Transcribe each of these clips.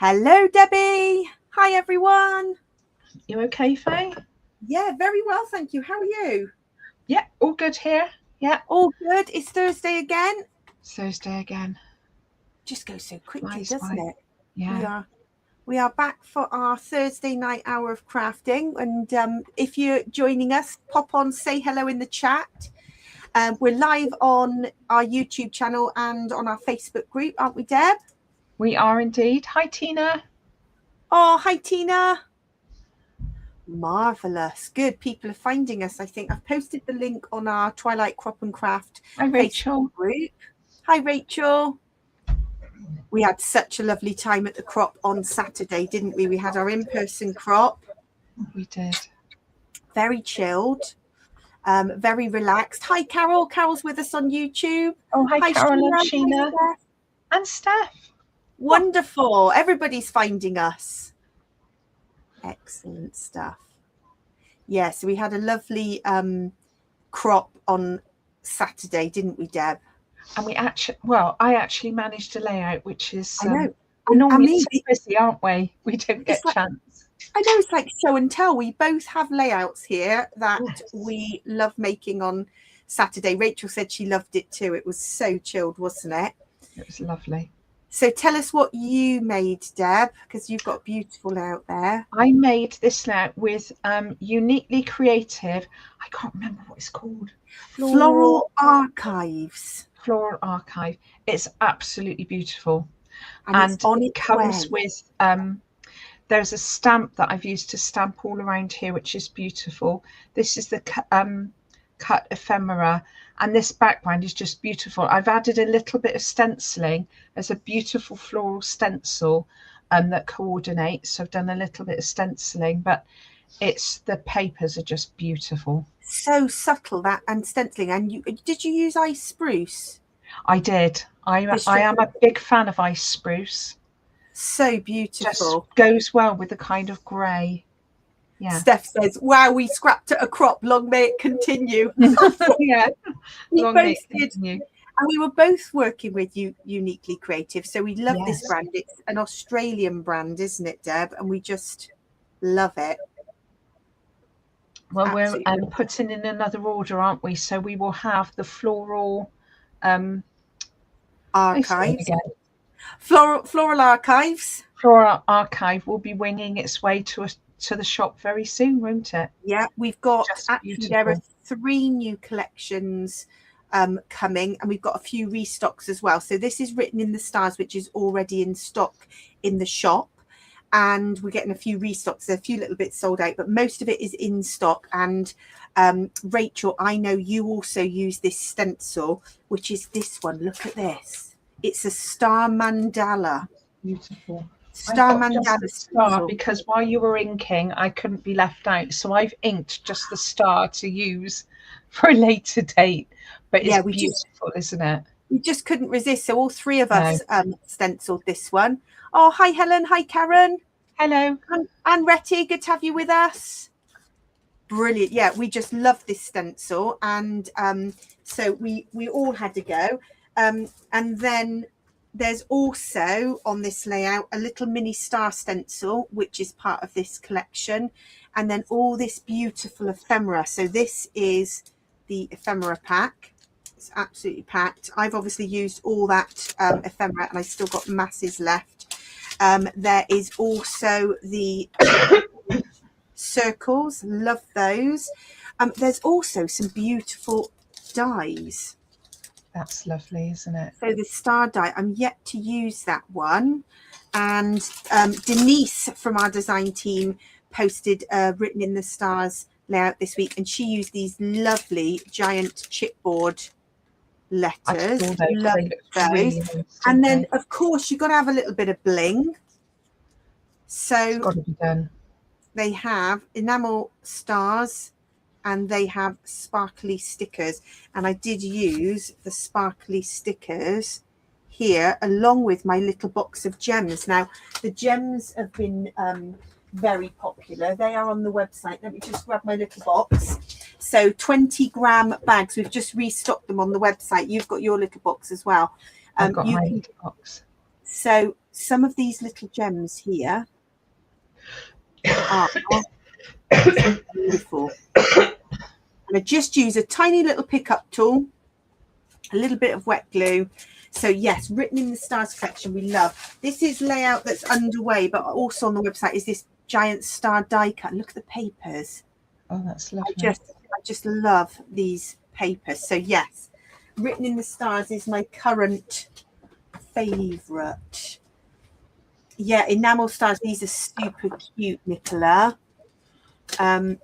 Hello, Debbie. Hi, everyone. You okay, Faye? Yeah, very well, thank you. How are you? Yeah, all good here. Yeah. All good. It's Thursday again. It's Thursday again. Just goes so quickly, Flies doesn't by. it? Yeah. We are back for our Thursday night hour of crafting. And if you're joining us, pop on, say hello in the chat. We're live on our YouTube channel and on our Facebook group, aren't we, Deb? We are indeed. Hi, Tina. Oh, hi, Tina. Marvelous. Good. People are finding us, I think. I've posted the link on our Twilight Crop and Craft Hi, Rachel. Facebook group. Hi, Rachel. We had such a lovely time at the crop on Saturday, didn't we? We had our in-person crop. We did. Very chilled. Very relaxed. Hi, Carol. Carol's with us on YouTube. Oh, hi Carol and Sheena. Hi, and Steph. Wonderful. Everybody's finding us. Excellent stuff. Yeah, so we had a lovely crop on Saturday, didn't we, Deb? And I actually managed a layout, which is I know. We're normally so busy, aren't we? We don't get chance. I know, it's like show and tell. We both have layouts here that we love making on Saturday. Rachel said she loved it too. It was so chilled, wasn't it? It was lovely. So tell us what you made, Deb, because you've got a beautiful layout there. I made this layout with Uniquely Creative. I can't remember what it's called. Floral Archives. Floral Archive. It's absolutely beautiful. And it comes with there's a stamp that I've used to stamp all around here, which is beautiful. This is the cut ephemera, and this background is just beautiful. I've added a little bit of stenciling. There's a beautiful floral stencil that coordinates, so I've done a little bit of stenciling, but the papers are just beautiful. So subtle, that, and stenciling. And did you use ice spruce? I did. I am a big fan of ice spruce. So beautiful. Just goes well with the kind of grey. Yeah. Steph says, wow, we scrapped at a crop. Long may it continue. Yeah. Long may it continue. And we were both working with Uniquely Creative. So we love this brand. It's an Australian brand, isn't it, Deb? And we just love it. Well, we're putting in another order, aren't we? So we will have the floral archives. Floral Archives. Floral Archive will be winging its way to the shop very soon, won't it? Yeah, we've got there are 3 new collections coming, and we've got a few restocks as well. So this is Written in the Stars, which is already in stock in the shop, and we're getting a few restocks. There are a few little bits sold out, but most of it is in stock. And Rachel, I know you also use this stencil, which is this one. Look at this. It's a star mandala. Beautiful. Star mandala star, because while you were inking, I couldn't be left out. So I've inked just the star to use for a later date. But it's beautiful, isn't it? We just couldn't resist. So all 3 of us stenciled this one. Oh, hi, Helen. Hi, Karen. Hello. And Retty, good to have you with us. Brilliant. Yeah, we just love this stencil. And so we all had to go. And then there's also on this layout a little mini star stencil, which is part of this collection. And then all this beautiful ephemera. So this is the ephemera pack. It's absolutely packed. I've obviously used all that ephemera, and I still got masses left. There is also the circles. Love those. There's also some beautiful dies. That's lovely, isn't it? So the star die, I'm yet to use that one. And Denise from our design team posted Written in the Stars layout this week, and she used these lovely giant chipboard letters. Love those. And then, of course, you've got to have a little bit of bling. So it's got to be done. They have enamel stars, and they have sparkly stickers. And I did use the sparkly stickers here along with my little box of gems. Now, the gems have been very popular. They are on the website. Let me just grab my little box. So 20-gram bags. We've just restocked them on the website. You've got your little box as well. I've got my little box. So some of these little gems here are beautiful. And I just use a tiny little pickup tool, a little bit of wet glue. So yes, Written in the Stars collection we love. This is layout that's underway, but also on the website is this giant star die cut. Look at the papers. Oh, that's lovely. I just love these papers. So yes, Written in the Stars is my current favourite. Yeah, enamel stars. These are super cute, Nicola. Let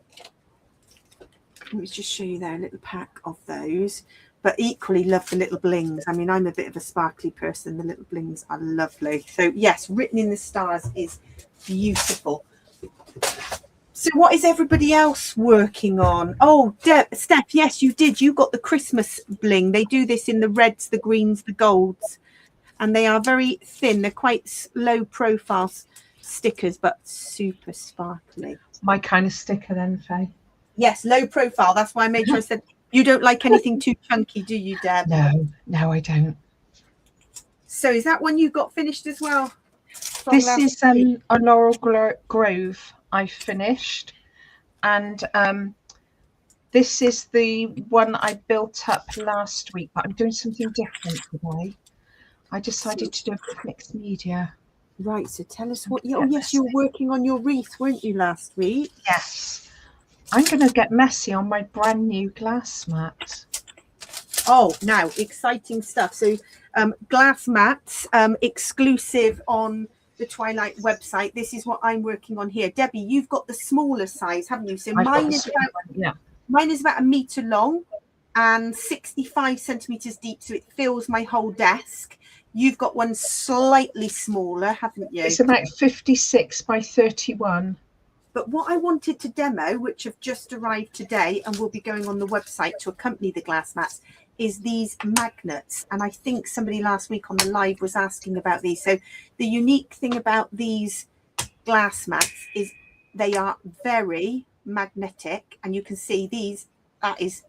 me just show you there a little pack of those. But equally love the little blings. I mean, I'm a bit of a sparkly person. The little blings are lovely. So yes, Written in the Stars is beautiful. So what is everybody else working on? Oh, Steph, yes, you did. You got the Christmas bling. They do this in the reds, the greens, the golds. And they are very thin. They're quite low profile stickers, but super sparkly. My kind of sticker then, Faye. Yes, low profile. That's why I made sure I said, you don't like anything too chunky, do you, Deb? No, I don't. So is that one you got finished as well? This is a Laurel Grove I finished. And this is the one I built up last week, but I'm doing something different today. I decided to do a mixed media. Right, so tell us what... Oh, yes, you were working on your wreath, weren't you, last week? Yes. I'm going to get messy on my brand new glass mat. Oh, now, exciting stuff. So glass mats, exclusive on the Twilight website. This is what I'm working on here. Debbie, you've got the smaller size, haven't you? So mine is about a metre long and 65 centimetres deep, so it fills my whole desk. You've got one slightly smaller, haven't you? It's about 56 by 31. But what I wanted to demo, which have just arrived today and will be going on the website to accompany the glass mats, is these magnets. And I think somebody last week on the live was asking about these. So the unique thing about these glass mats is they are very magnetic, and you can see these, that is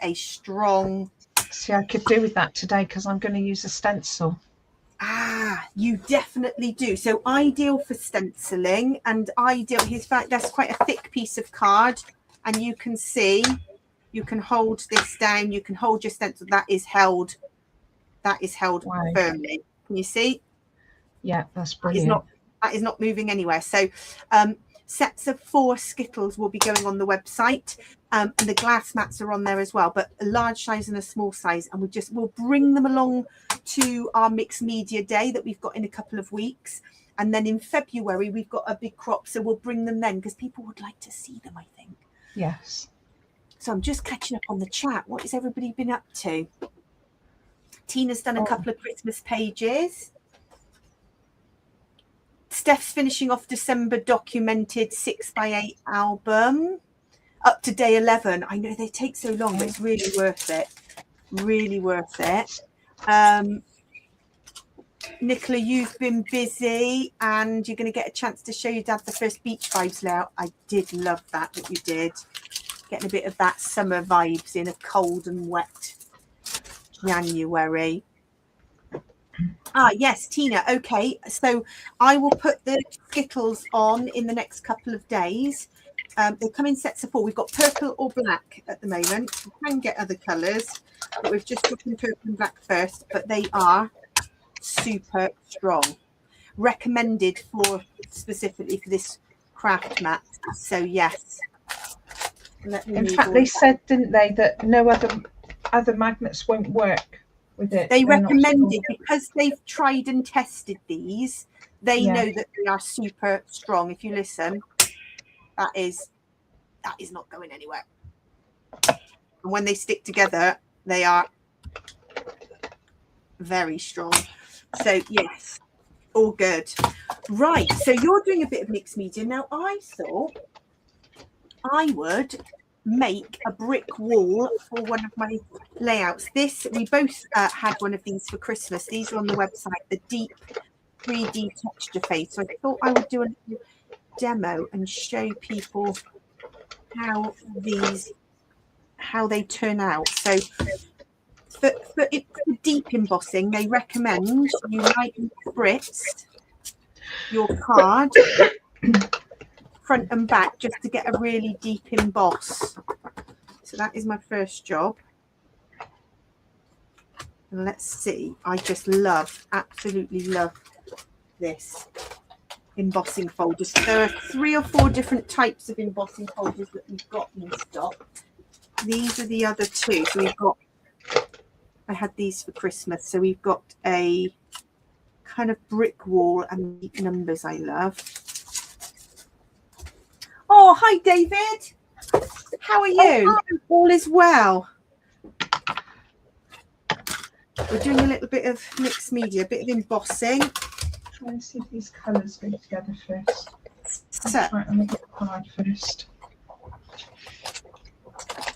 a strong... See, I could do with that today because I'm going to use a stencil. Ah, you definitely do. So ideal for stenciling, and ideal, here's fact, that's quite a thick piece of card, and you can see, you can hold this down, you can hold your stencil, that is held wow. Firmly. Can you see? Yeah, that's brilliant. That is not moving anywhere. So sets of 4 Skittles will be going on the website, and the glass mats are on there as well, but a large size and a small size, and we'll bring them along to our mixed media day that we've got in a couple of weeks, and then in February we've got a big crop, so we'll bring them then because people would like to see them, I think. Yes. So I'm just catching up on the chat. What has everybody been up to? Tina's done a couple of Christmas pages. Steph's finishing off December documented 6x8 album up to day 11. I know they take so long, but it's really worth it. Really worth it. Nicola, you've been busy and you're going to get a chance to show your dad the first Beach Vibes layout. I did love that you did. Getting a bit of that summer vibes in a cold and wet January. Ah, yes, Tina. Okay, so I will put the Skittles on in the next couple of days. They come in sets of 4. We've got purple or black at the moment. We can get other colours, but we've just got in purple and black first. But they are super strong. Recommended for specifically for this craft mat. So yes. In fact, they said, didn't they, that no other magnets won't work with it. They recommended, because they've tried and tested these, they know that they are super strong. If you listen, that is not going anywhere. And when they stick together, they are very strong. So yes, all good. Right, so you're doing a bit of mixed media. Now I thought I would make a brick wall for one of my layouts. We both had one of these for Christmas. These are on the website, the deep 3D texture face. So I thought I would do a little demo and show people how they turn out. So for deep embossing, they recommend you lightly spritz your card front and back just to get a really deep emboss. So that is my first job. And let's see, I just love, absolutely love this embossing folders. There are 3 or 4 different types of embossing folders that we've got in stock. These are the other 2. So we've got, I had these for Christmas. So we've got a kind of brick wall and numbers I love. Oh, hi, David. How are you? Oh, all is well. We're doing a little bit of mixed media, a bit of embossing. Try and see if these colours go together first. So, I'll try it on the card first.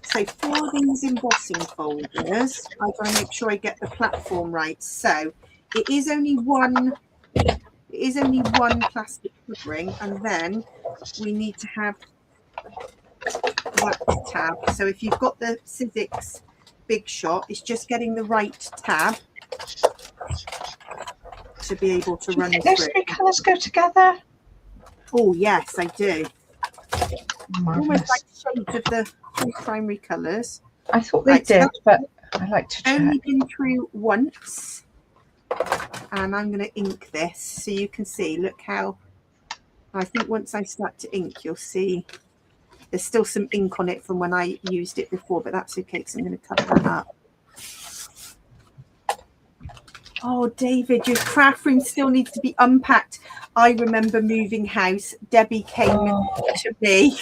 So for these embossing folders, I've got to make sure I get the platform right. So it is only one plastic covering, and then we need to have that tab. So if you've got the Sizzix Big Shot, it's just getting the right tab to be able to run through. Those 3 colours go together? Oh yes, I do. Marvellous. Almost like shades of the 2 primary colours. I thought they did, so but I like to check. Only been through once, and I'm going to ink this so you can see. Look how, I think once I start to ink, you'll see there's still some ink on it from when I used it before, but that's okay because I'm going to cover that up. Oh, David, your craft room still needs to be unpacked. I remember moving house. Debbie came to me.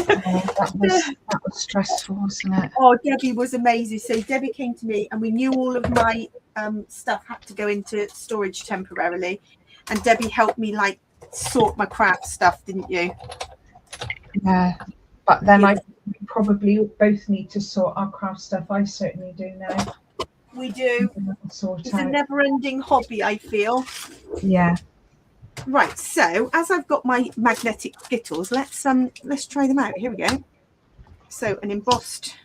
That was stressful, wasn't it? Oh, Debbie was amazing. So Debbie came to me, and we knew all of my stuff had to go into storage temporarily. And Debbie helped me like sort my craft stuff, didn't you? Yeah, but then we probably both need to sort our craft stuff. I certainly do now. We do. It's a never-ending hobby, I feel. Yeah. Right. So as I've got my magnetic skittles, let's try them out. Here we go. So an embossed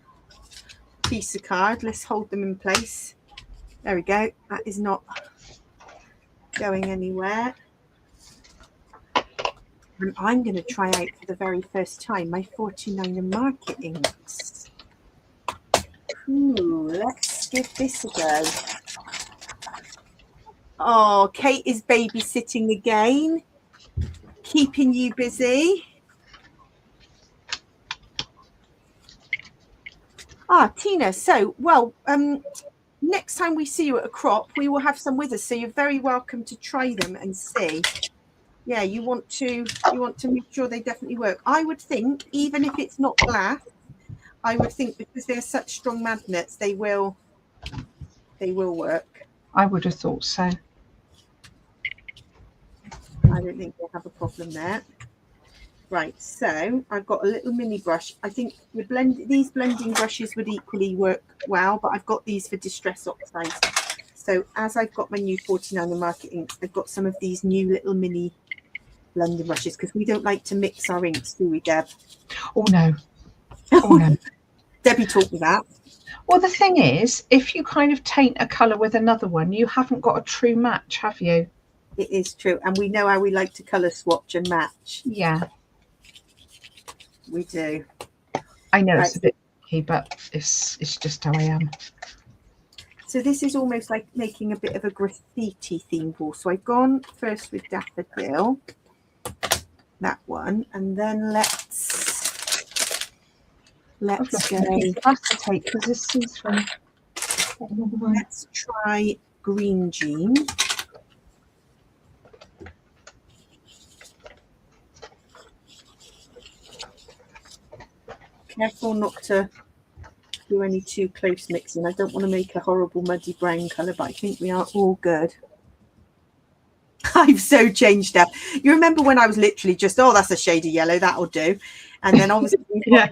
piece of card. Let's hold them in place. There we go. That is not going anywhere. And I'm going to try out for the very first time my 49er Market inks. Ooh, let's give this a go. Oh, Kate is babysitting again, keeping you busy. Ah, Tina, so, well, next time we see you at a crop, we will have some with us, so you're very welcome to try them and see. Yeah, you want to make sure they definitely work. I would think, even if it's not glass, I would think because they're such strong magnets, they will work. I would have thought so. I don't think we'll have a problem there. Right, so I've got a little mini brush. I think these blending brushes would equally work well, but I've got these for distress oxides. So as I've got my new 49er Market inks, I've got some of these new little mini blending brushes because we don't like to mix our inks, do we, Deb? Oh no. Oh no. Debbie taught me that. Well, the thing is, if you kind of taint a colour with another one, you haven't got a true match, have you? It is true. And we know how we like to colour swatch and match. Yeah. We do. I know it's a bit tricky, but it's just how I am. So this is almost like making a bit of a graffiti theme ball. So I've gone first with daffodil, that one, and then let's go. Acetate because this is from. Let's try green jean. Careful not to do any too close mixing. I don't want to make a horrible muddy brown colour, but I think we are all good. I've so changed up. You remember when I was literally just, oh, that's a shade of yellow, that'll do. And then obviously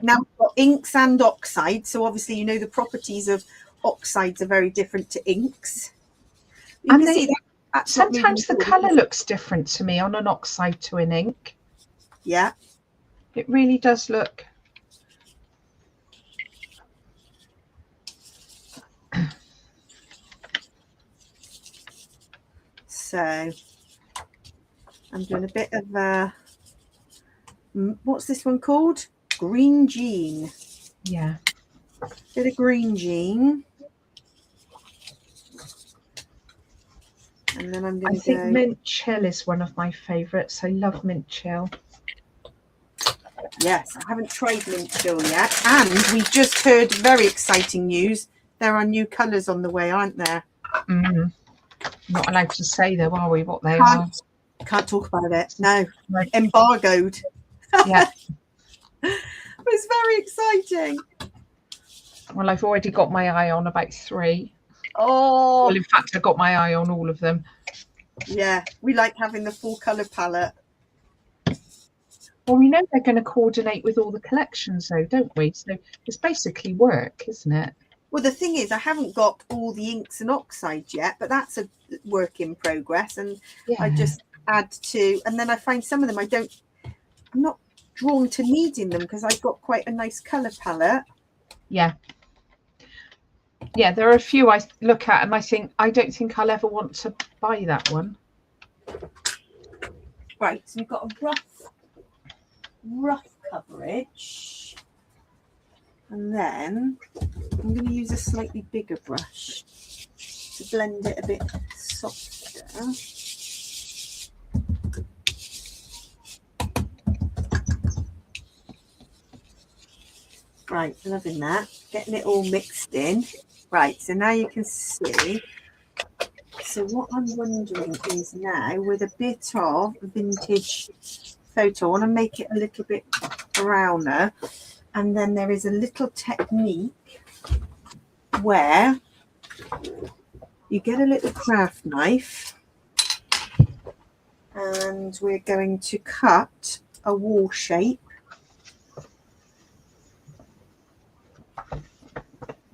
now we've got inks and oxides. So obviously, you know, the properties of oxides are very different to inks. You and can see that sometimes the colour looks different to me on an oxide to an ink. Yeah. It really does look. So I'm doing a bit of what's this one called? Green Jean. Yeah. Bit of green jean. And then I'm going to I think mint chill is one of my favourites. I love mint chill. Yes, I haven't tried mint chill yet. And we've just heard very exciting news. There are new colours on the way, aren't there? Mm. Not allowed to say though, are we, what they are? Can't talk about it. No. Right. Embargoed. Yeah. It's very exciting. Well, I've already got my eye on about 3. Oh. Well, in fact, I got my eye on all of them. Yeah, we like having the full colour palette. Well, we know they're going to coordinate with all the collections though, don't we? So it's basically work, isn't it? Well, the thing is, I haven't got all the inks and oxides yet, but that's a work in progress. And Yeah. I just add to, and then I find some of them I'm not drawn to needing them because I've got quite a nice colour palette. Yeah. Yeah, there are a few I look at and I don't think I'll ever want to buy that one. Right, so we've got a rough coverage. And then I'm going to use a slightly bigger brush to blend it a bit softer. Right, loving that. Getting it all mixed in. Right, so now you can see. So what I'm wondering is now, with a bit of vintage photo, I want to make it a little bit browner. And then there is a little technique where you get a little craft knife and we're going to cut a wall shape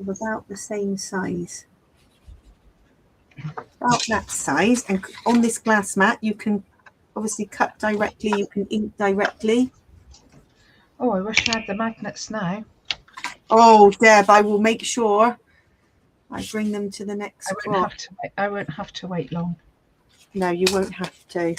of about the same size. About that size. And on this glass mat, you can obviously cut directly, you can ink directly. Oh, I wish I had the magnets now. Oh, Deb, I will make sure I bring them to the next spot. I won't have to wait long. No, you won't have to.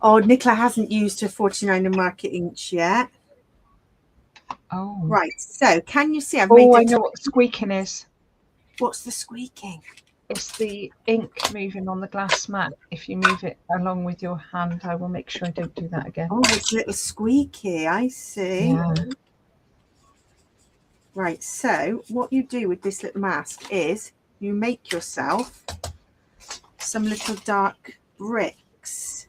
Oh, Nicola hasn't used her 49 and Market inks yet. Oh. Right, so can you see I've made I know what the squeaking is. What's the squeaking? It's the ink moving on the glass mat. If you move it along with your hand, I will make sure I don't do that again. Oh, it's a little squeaky, I see. Yeah. Right, so what you do with this little mask is you make yourself some little dark bricks.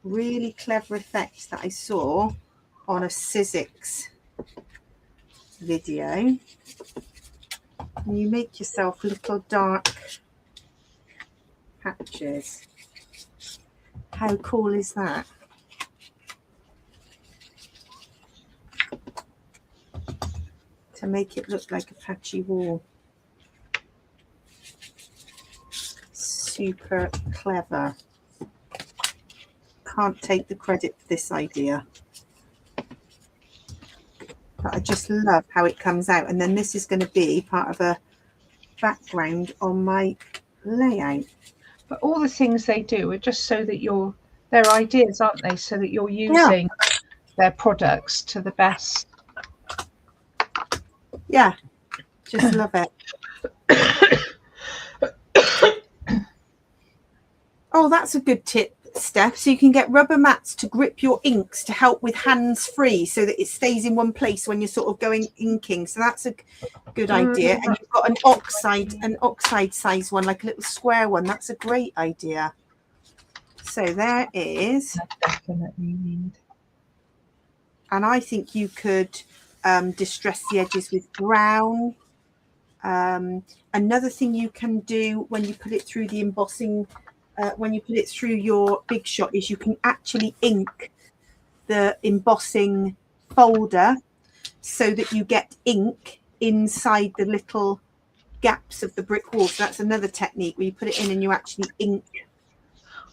Really clever effect that I saw on a Sizzix video. And you make yourself little dark patches. How cool is that? To make it look like a patchy wall. Super clever. Can't take the credit for this idea. But I just love how it comes out. And then this is going to be part of a background on my layout. But all the things they do are just so that they're ideas, aren't they? So that you're using their products to the best. Yeah, just love it. Oh, that's a good tip, Steph. So you can get rubber mats to grip your inks to help with hands free so that it stays in one place when you're sort of going inking. So that's a good idea. And you've got an oxide size one, like a little square one. That's a great idea. So there is. I definitely need. And I think you could distress the edges with brown. Another thing you can do when you put it through the embossing, when you put it through your Big Shot, is you can actually ink the embossing folder so that you get ink inside the little gaps of the brick wall. So that's another technique where you put it in and you actually ink.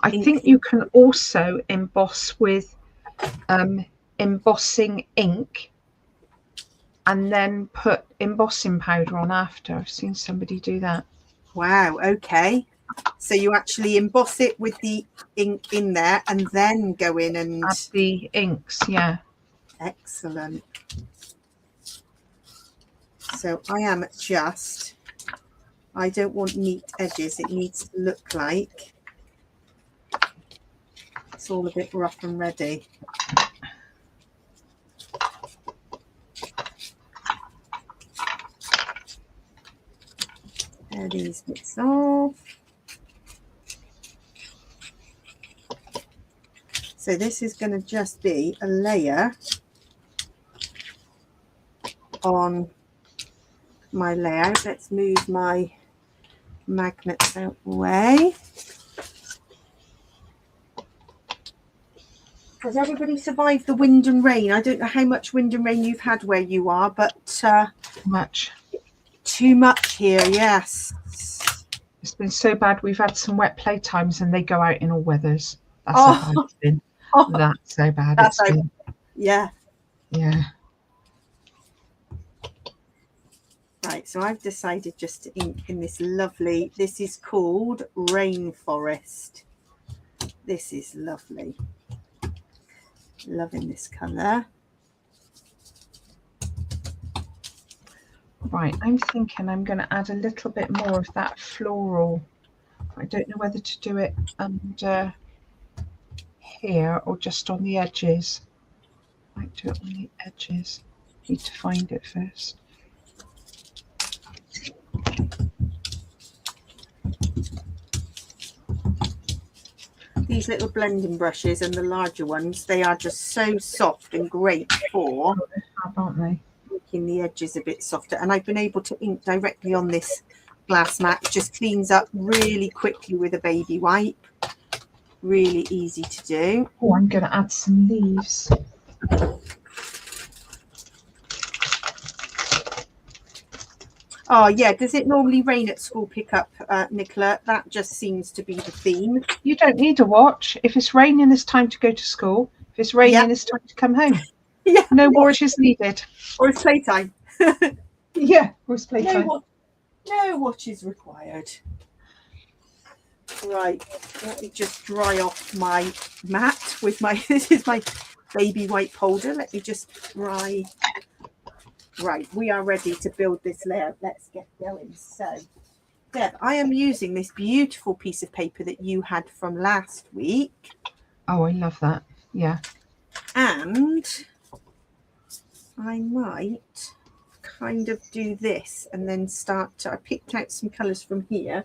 I think you can also emboss with embossing ink and then put embossing powder on after. I've seen somebody do that. Wow, okay. So you actually emboss it with the ink in there and then go in and add the inks, yeah. Excellent. So I don't want neat edges. It needs to look like it's all a bit rough and ready. There these bits off. So this is going to just be a layer on my layout. Let's move my magnets out the way. Has everybody survived the wind and rain? I don't know how much wind and rain you've had where you are, but too much here, yes. It's been so bad. We've had some wet playtimes and they go out in all weathers. That's how bad it's been. That's so bad it's been. Yeah. Yeah. Right, so I've decided just to ink in this lovely, this is called Rainforest. This is lovely. Loving this colour. Right, I'm thinking I'm going to add a little bit more of that floral. I don't know whether to do it under here or just on the edges. I might do it on the edges. Need to find it first. These little blending brushes and the larger ones, they are just so soft and great for aren't they? Making the edges a bit softer. And I've been able to ink directly on this glass mat. It just cleans up really quickly with a baby wipe. Really easy to do. Oh, I'm going to add some leaves. Oh, yeah. Does it normally rain at school pickup, Nicola? That just seems to be the theme. You don't need a watch. If it's raining, it's time to go to school. If it's raining, it's time to come home. Yeah. No watches needed. Or it's playtime. Yeah, or it's playtime. No watches required. Right. Let me just dry off my mat with my, this is my baby wipe holder. Let me just dry. Right, we are ready to build this layout. Let's get going. So, Deb, I am using this beautiful piece of paper that you had from last week. Oh, I love that. Yeah. And I might kind of do this and then start to, I picked out some colours from here,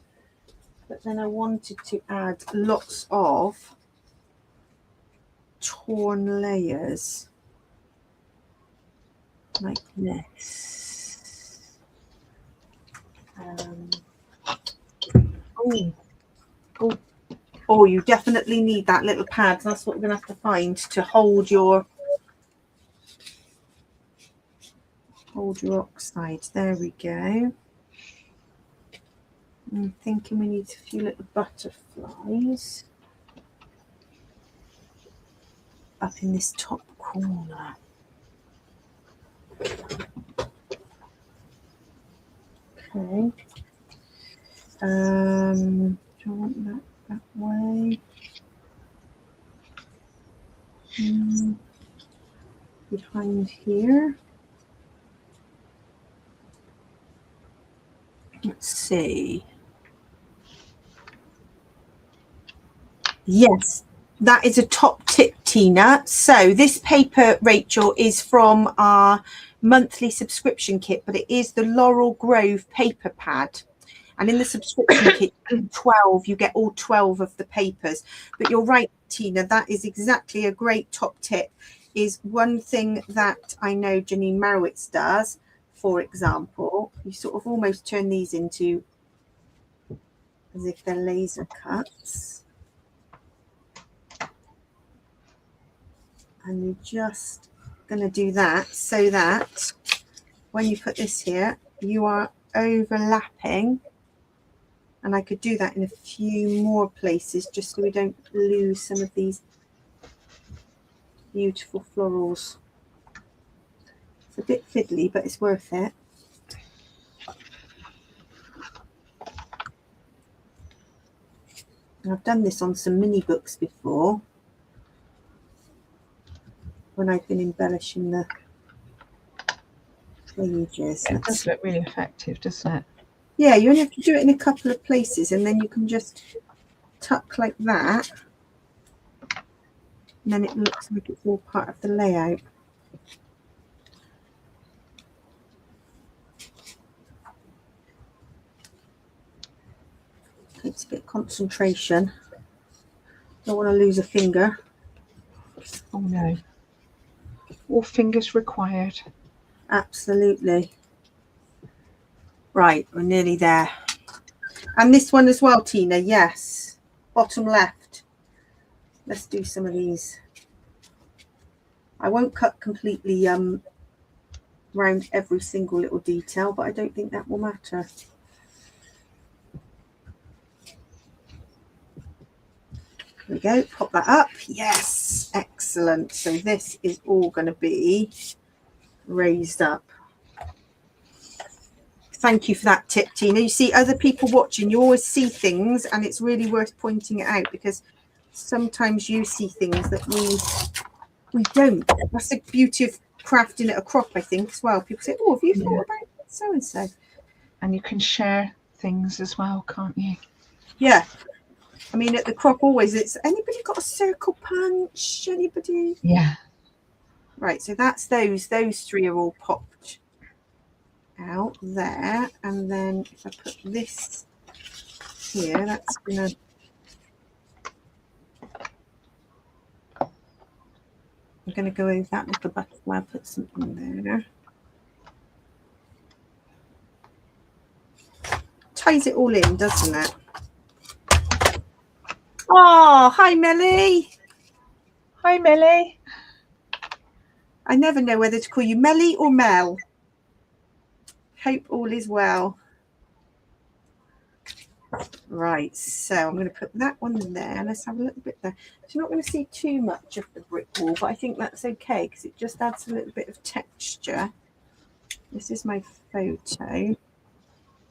but then I wanted to add lots of torn layers. Like this. Oh, you definitely need that little pad. That's what we're going to have to find to hold your oxide. There we go. I'm thinking we need a few little butterflies up in this top corner. Okay. Do I want that way? Behind here. Let's see. Yes, that is a top tip, Tina. So this paper, Rachel, is from our monthly subscription kit, but it is the Laurel Grove paper pad. And in the subscription kit, 12, you get all 12 of the papers. But you're right, Tina, that is exactly a great top tip. Is one thing that I know Janine Marowitz does, for example, you sort of almost turn these into as if they're laser cuts. And you're just going to do that so that when you put this here, you are overlapping. And I could do that in a few more places just so we don't lose some of these beautiful florals. a bit fiddly, but it's worth it. I've done this on some mini books before when I've been embellishing the pages. It does look really effective, doesn't it? Yeah, you only have to do it in a couple of places, and then you can just tuck like that, and then it looks like it's all part of the layout. Takes a bit of concentration. Don't want to lose a finger. Oh no. All fingers required. Absolutely. Right, we're nearly there. And this one as well, Tina, yes. Bottom left. Let's do some of these. I won't cut completely round every single little detail, but I don't think that will matter. There we go, pop that up. Yes, excellent. So this is all going to be raised up. Thank you for that tip, Tina. You see other people watching, you always see things, and it's really worth pointing it out, because sometimes you see things that we don't. That's the beauty of crafting at a crop, I think, as well. People say, oh, have you thought about so and so? And you can share things as well, can't you? Yeah. I mean, at the crop always, it's anybody got a circle punch? Anybody? Yeah. Right, so that's those three are all popped out there, and then if I put this here, that's gonna I'm gonna go over that little butterfly. I'll put something there. Ties it all in, doesn't it? Oh, hi Melly. Hi Melly. I never know whether to call you Melly or Mel. Hope all is well. Right, so I'm going to put that one there. Let's have a little bit there. So you're not going to see too much of the brick wall, but I think that's okay because it just adds a little bit of texture. This is my photo.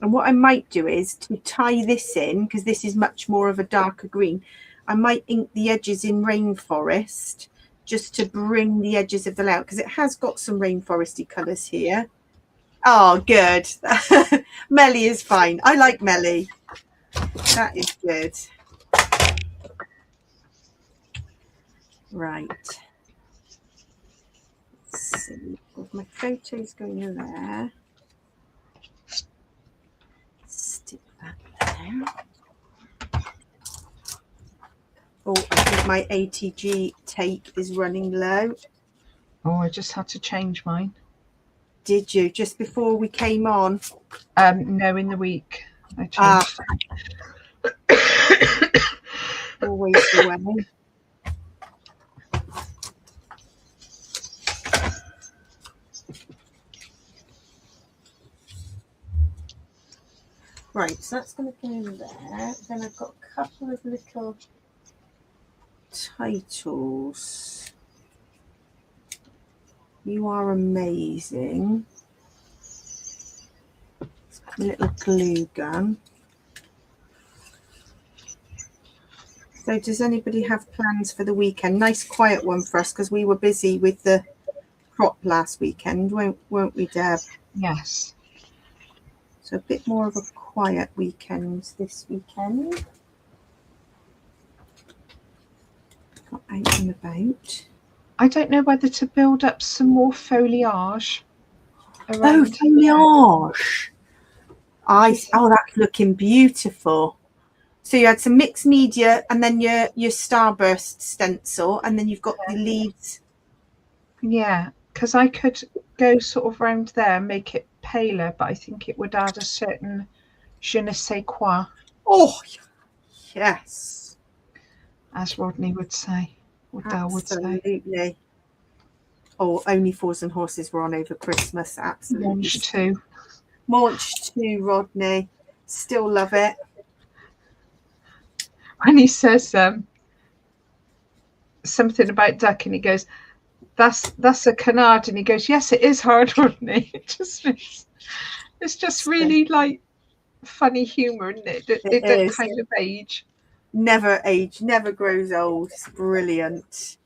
And what I might do is to tie this in, because this is much more of a darker green, I might ink the edges in rainforest just to bring the edges of the layout, because it has got some rainforesty colours here. Oh, good. Melly is fine. I like Melly. That is good. Right. Let's see. My photos going in there. Stick that there. Oh, I think my ATG tape is running low. Oh, I just had to change mine. Did you? Just before we came on? No, in the week. I changed. Always the way. Right, so that's going to go in there. Then I've got a couple of little titles. You are amazing. A little glue gun. So does anybody have plans for the weekend? Nice quiet one for us because we were busy with the crop last weekend, won't we, Deb? Yes. So a bit more of a quiet weekend this weekend. Got out and about. I don't know whether to build up some more foliage. Oh, foliage. Oh, that's looking beautiful. So you had some mixed media and then your starburst stencil, and then you've got the leaves. Yeah, because I could go sort of round there and make it paler, but I think it would add a certain je ne sais quoi. Oh, yes. As Rodney would say, or Dale would say. Absolutely. Oh, Only Fools and Horses were on over Christmas. Absolutely. Launch 2. Launch 2, Rodney. Still love it. When he says something about duck and he goes, That's a canard, and he goes, yes, it is hard, wasn't it? It's just really like funny humor, isn't it? It don't is. kind of age. Never age, never grows old. It's brilliant.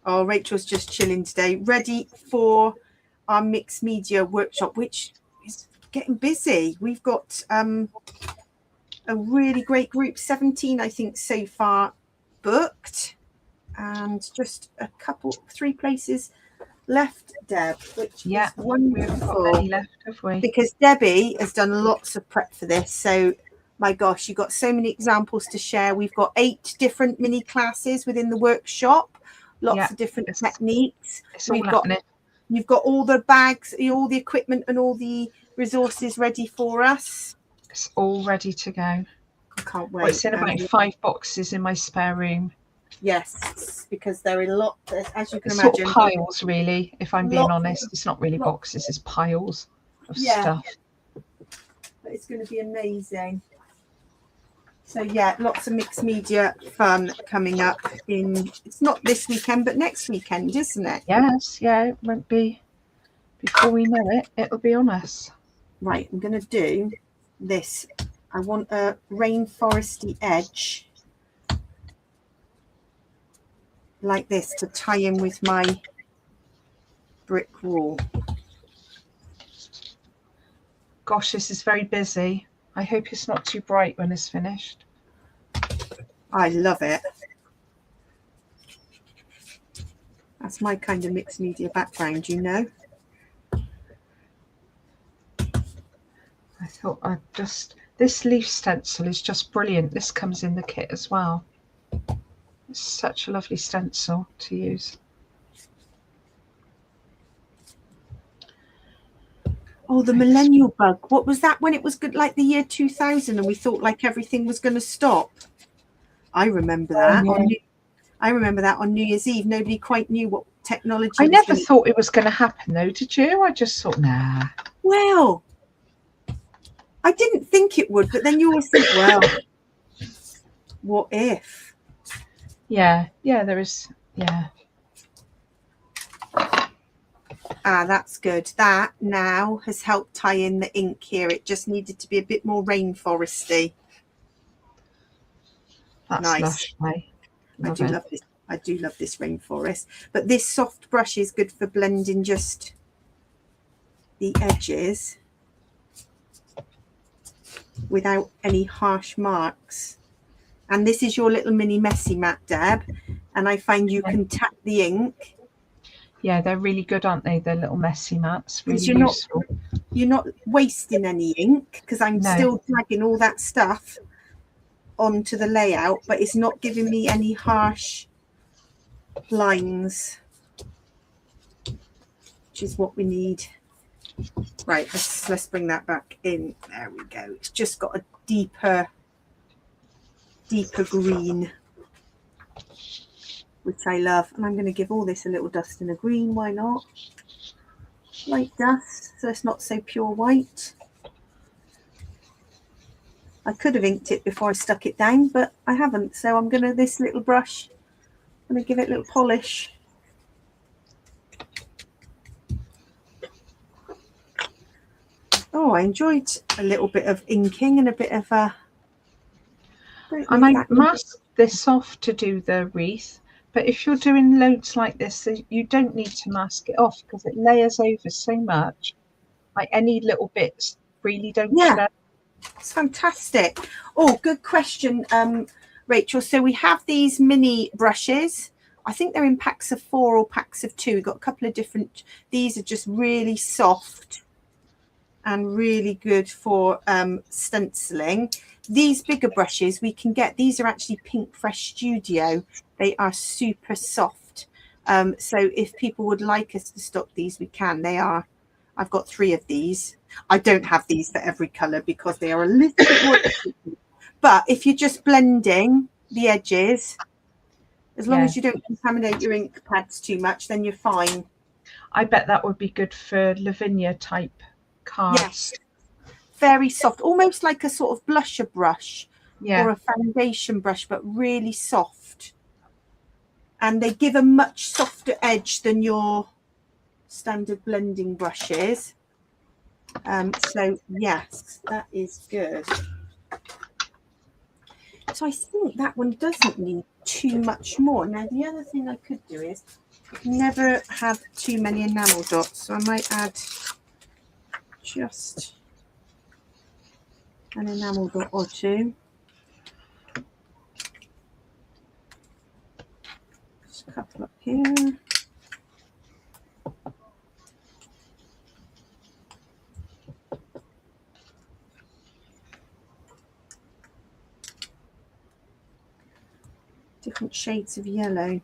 Oh, Rachel's just chilling today, ready for our mixed media workshop, which is getting busy. We've got a really great group, 17, I think, so far booked, and just a couple, 3 places left, Deb, which is wonderful. We haven't got many left, have we? Because Debbie has done lots of prep for this. So, my gosh, you've got so many examples to share. We've got 8 different mini classes within the workshop, lots of different techniques. You've got all the bags, all the equipment and all the resources ready for us. It's all ready to go. I can't wait. Well, it's in about 5 boxes in my spare room. Yes, because there are a lot, as you can imagine. Sort of piles, really, if I'm being honest. It's not really boxes, it's piles of stuff. But it's going to be amazing. So, yeah, lots of mixed media fun coming up it's not this weekend, but next weekend, isn't it? Yes, yeah, it won't be, before we know it, it'll be on us. Right, I'm going to do this. I want a rainforesty edge like this to tie in with my brick wall. Gosh, this is very busy. I hope it's not too bright when it's finished. I love it. That's my kind of mixed media background, you know. I thought this leaf stencil is just brilliant. This comes in the kit as well. It's such a lovely stencil to use. Oh, the millennial bug. What was that when it was good, like the year 2000, and we thought like everything was going to stop? I remember that. I remember that on New Year's Eve. Nobody quite knew what technology I never thought it was going to happen, though, did you? I just thought, nah. Well, I didn't think it would, but then you always think, well, what if? Yeah, there is, yeah. That's good. That now has helped tie in the ink here. It just needed to be a bit more rainforesty. That's nice. I do love this. I do love this rainforest. But this soft brush is good for blending just the edges without any harsh marks. And this is your little mini messy mat, Deb. And I find you can tap the ink. Yeah, they're really good, aren't they? They're little messy mats. Really useful. You're not wasting any ink, because I'm still dragging all that stuff onto the layout, but it's not giving me any harsh lines, which is what we need. Right, let's bring that back in. There we go. It's just got a deeper green, which I love. And I'm going to give all this a little dust in a green. Why not? Light dust, so it's not so pure white. I could have inked it before I stuck it down, but I haven't. So I'm going to, this little brush, I'm going to give it a little polish. Oh, I enjoyed a little bit of inking and a bit of a... And I masked this off to do the wreath, but if you're doing loads like this, you don't need to mask it off because it layers over so much. Like any little bits really don't show. It's fantastic. Oh, good question, Rachel. So we have these mini brushes. I think they're in packs of 4 or packs of 2. We've got a couple of different. These are just really soft and really good for stenciling. These bigger brushes we can get. These are actually Pink Fresh Studio. They are super soft. So if people would like us to stock these, we can. They are. I've got 3 of these. I don't have these for every colour because they are a little bit more expensive. But if you're just blending the edges, as long as you don't contaminate your ink pads too much, then you're fine. I bet that would be good for Lavinia type cards. Yes. Very soft, almost like a sort of blusher brush or a foundation brush, but really soft. and they give a much softer edge than your standard blending brushes. So yes, that is good. So I think that one doesn't need too much more. Now the other thing I could do is never have too many enamel dots, so I might add just an enamel dot or two. Just a couple up here. Different shades of yellow.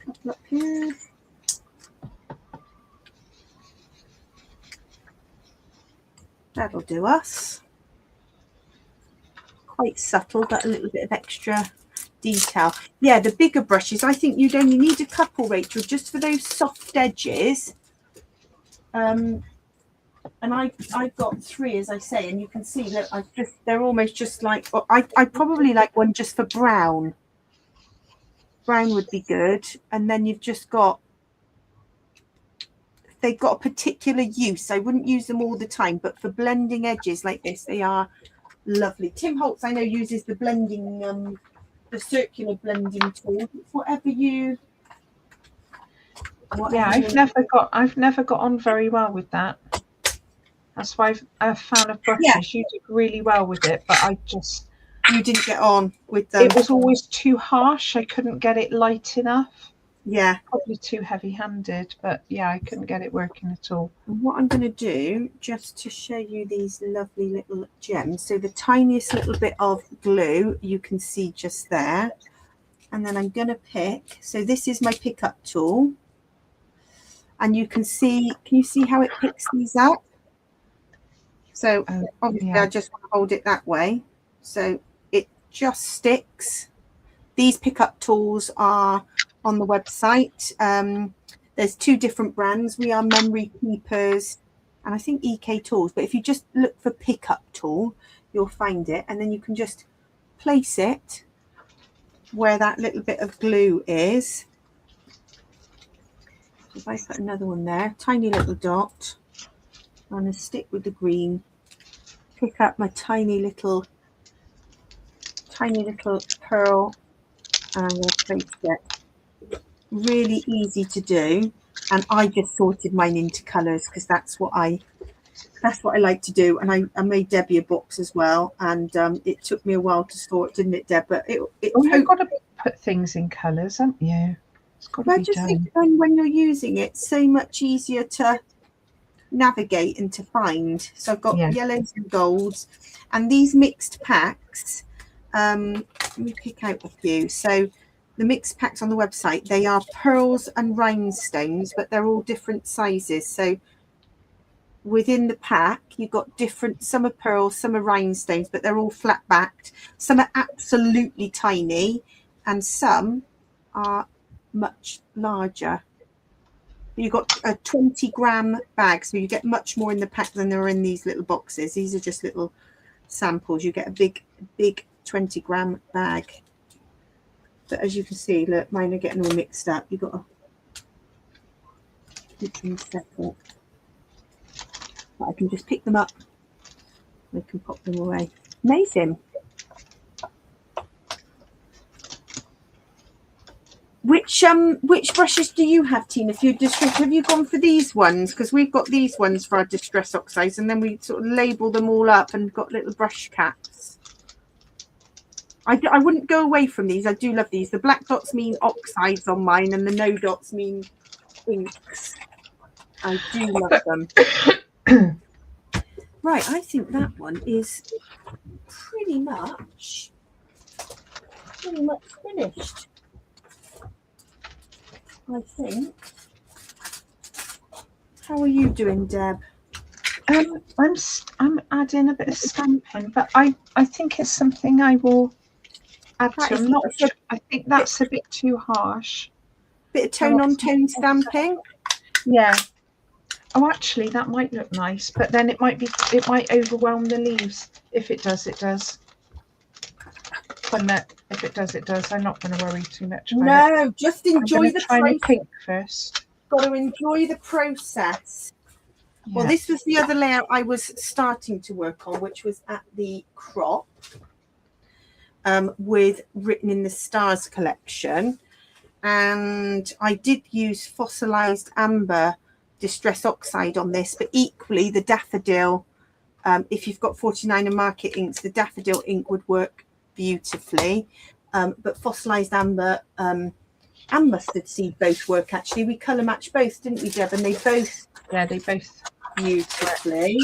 Couple up here. That'll do us. Quite subtle, but a little bit of extra detail. Yeah, the bigger brushes, I think you'd only need a couple, Rachel, just for those soft edges. And I've got 3, as I say, and you can see that they're almost just like, I probably like one just for brown. Brown would be good. And then you've just got, they've got a particular use. I wouldn't use them all the time, but for blending edges like this, they are lovely. Tim Holtz, I know, uses the blending, the circular blending tool. Whatever you. Yeah, I've never got on very well with that. That's why I'm a fan of brushes. Yeah. You did really well with it, but you didn't get on with them. It was always too harsh. I couldn't get it light enough. Yeah, probably too heavy-handed, but yeah, I couldn't get it working at all. And what I'm going to do, just to show you these lovely little gems, so the tiniest little bit of glue you can see just there, and then I'm going to pick, so this is my pickup tool, and you can you see how it picks these up? So obviously yeah. I just want to hold it that way, so it just sticks. These pickup tools are on the website. There's 2 different brands. We are Memory Keepers and I think EK Tools, but if you just look for pickup tool, you'll find it, and then you can just place it where that little bit of glue is. If I put another one there, tiny little dot, I'm going to stick with the green, pick up my tiny little pearl, and I'm going to place it. Really easy to do, and I just sorted mine into colours because that's what I like to do. And I made Debbie a box as well, and it took me a while to sort, didn't it, Deb? But you've got to put things in colours, haven't you? It's got to be done. I just think when you're using it, it's so much easier to navigate and to find. So I've got yellows and golds, and these mixed packs. Let me pick out a few. So the mixed packs on the website, they are pearls and rhinestones, but they're all different sizes. So within the pack, you've got different, some are pearls, some are rhinestones, but they're all flat backed. Some are absolutely tiny, and some are much larger. You've got a 20-gram bag, so you get much more in the pack than there are in these little boxes. These are just little samples. You get a big 20-gram bag. But as you can see, look, mine are getting all mixed up. You've got to keep them separate. But I can just pick them up. I can pop them away. Amazing. Which brushes do you have, Tina? Have you gone for these ones? Because we've got these ones for our distress oxides, and then we sort of label them all up and got little brush caps. I wouldn't go away from these. I do love these. The black dots mean oxides on mine, and the no dots mean inks. I do love them. Right, I think that one is pretty much finished. I think. How are you doing, Deb? I'm adding a bit of stamping, but I think it's something I will add to. I think that's a bit too harsh. Bit of tone on tone stamping. Yeah. Oh, actually, that might look nice, but then it might overwhelm the leaves. If it does, it does. one that if it does, it does. I'm not going to worry too much about it. No, just I'm enjoy going to the try my process. pink first. Got to enjoy the process. Yeah. Well, this was the other layout I was starting to work on, which was at the crop with Written in the Stars collection. And I did use fossilized amber distress oxide on this, but equally the daffodil, if you've got 49er market inks, the daffodil ink would work beautifully. But fossilized amber and mustard seed both work actually. We colour match both, didn't we, Deb? And they both, yeah, they both beautifully.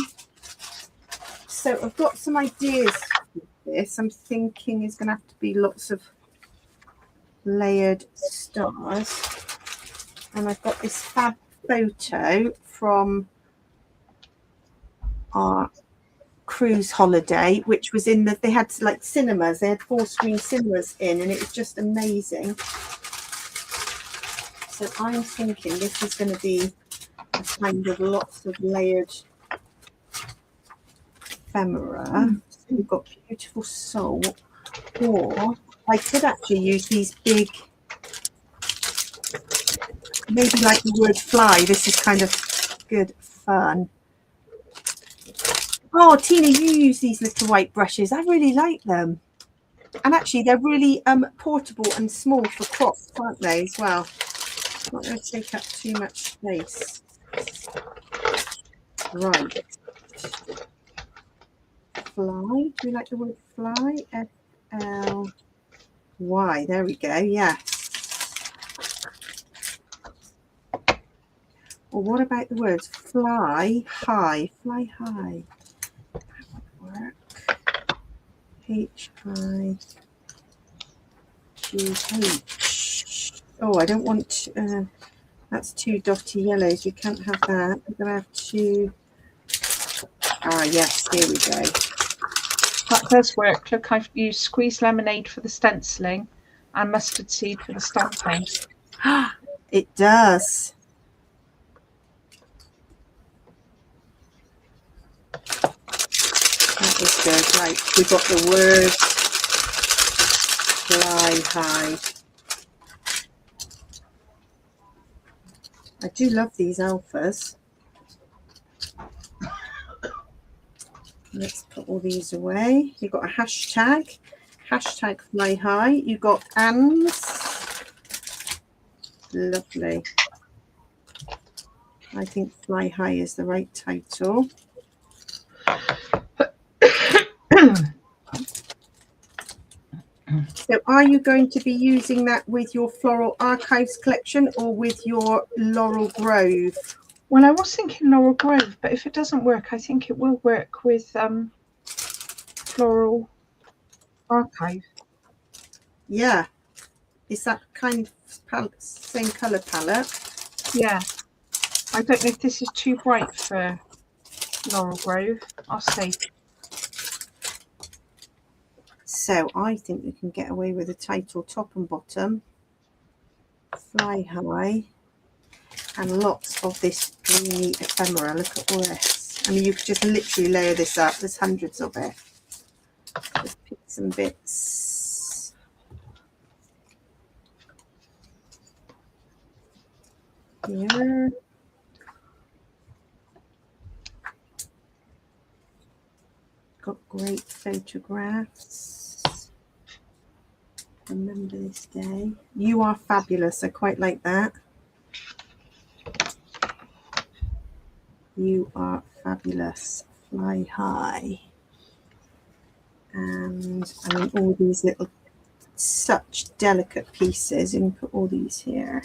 So I've got some ideas for this. I'm thinking is going to have to be lots of layered stars. And I've got this fab photo from our cruise holiday, which was in the, they had like cinemas, they had 4-screen cinemas in, and it was just amazing. So I'm thinking this is going to be a kind of lots of layered ephemera. So we've got beautiful salt, or I could actually use these big, maybe like the word fly. This is kind of good fun. Oh, Tina, you use these little white brushes. I really like them. And actually, they're really portable and small for crops, aren't they, as well? Not going to take up too much space. Right. Fly. Do you like the word fly? F-L-Y. There we go. Yeah. Or what about the words fly high? Fly high. That would work. H-I-G-H. Oh, I don't want, that's 2 dotty yellows. You can't have that. We're going to have to, yes, here we go. That does work. Look, I've used squeezed lemonade for the stenciling and mustard seed for the stamping. It does. That was good. Right, we've got the word fly high. I do love these alphas. Let's put all these away. You've got a hashtag fly high. You've got ands. Lovely. I think fly high is the right title. So are you going to be using that with your Floral Archives collection or with your Laurel Grove? Well, I was thinking Laurel Grove, but if it doesn't work, I think it will work with Floral Archive. Yeah. Is that kind of palette, same colour palette? Yeah. I don't know if this is too bright for Laurel Grove. I'll see. So I think we can get away with a title top and bottom. Fly high. And lots of this greeny ephemera. Look at all this. I mean, you could just literally layer this up. There's hundreds of it. Just pick some bits. Here. Got great photographs. Remember this day. You are fabulous. I quite like that. You are fabulous. Fly high. And I mean, all these little, such delicate pieces. You can put all these here.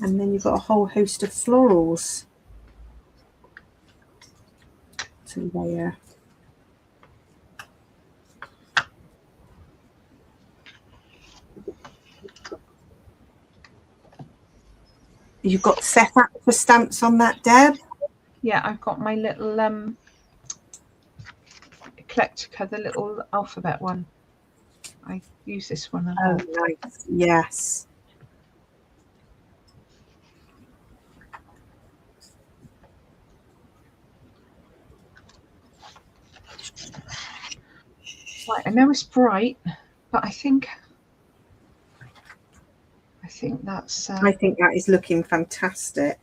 And then you've got a whole host of florals to layer. You've got set up for stamps on that, Deb? Yeah, I've got my little Eclectica, the little alphabet one. I use this one a lot. Oh, nice. Yes. Right, I know it's bright, but I think that's I think that is looking fantastic.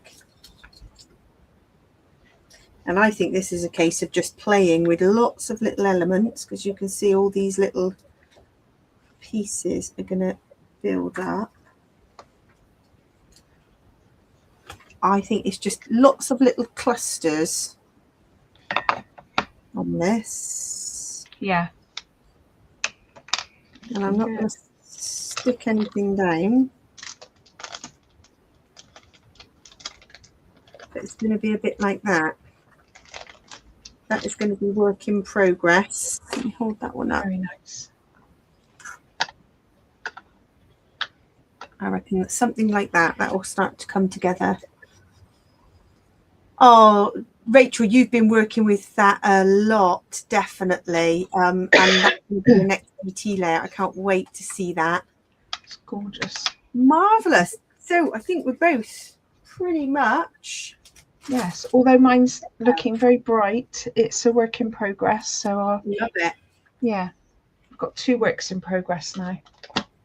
And I think this is a case of just playing with lots of little elements, because you can see all these little pieces are going to build up. I think it's just lots of little clusters on this. Yeah. And I'm not going to stick anything down. But it's going to be a bit like that. That is going to be work in progress. Let me hold that one up. Very nice. I reckon that something like that will start to come together. Oh, Rachel, you've been working with that a lot, definitely. And that will be the next BT layout. I can't wait to see that. It's gorgeous. Marvellous. So I think we're both pretty much... Yes, although mine's looking very bright, it's a work in progress. So love it. Yeah, I've got 2 works in progress now.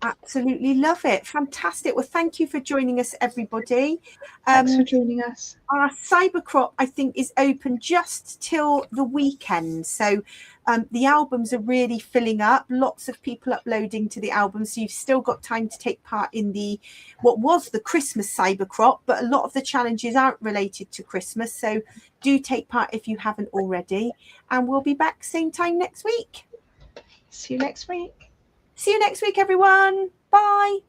Absolutely love it. Fantastic. Well, thank you for joining us, everybody. Thanks for joining us. Our Cybercrop, I think, is open just till the weekend. So the albums are really filling up. Lots of people uploading to the album. So you've still got time to take part in what was the Christmas Cybercrop, but a lot of the challenges aren't related to Christmas. So do take part if you haven't already. And we'll be back same time next week. See you next week. See you next week, everyone. Bye.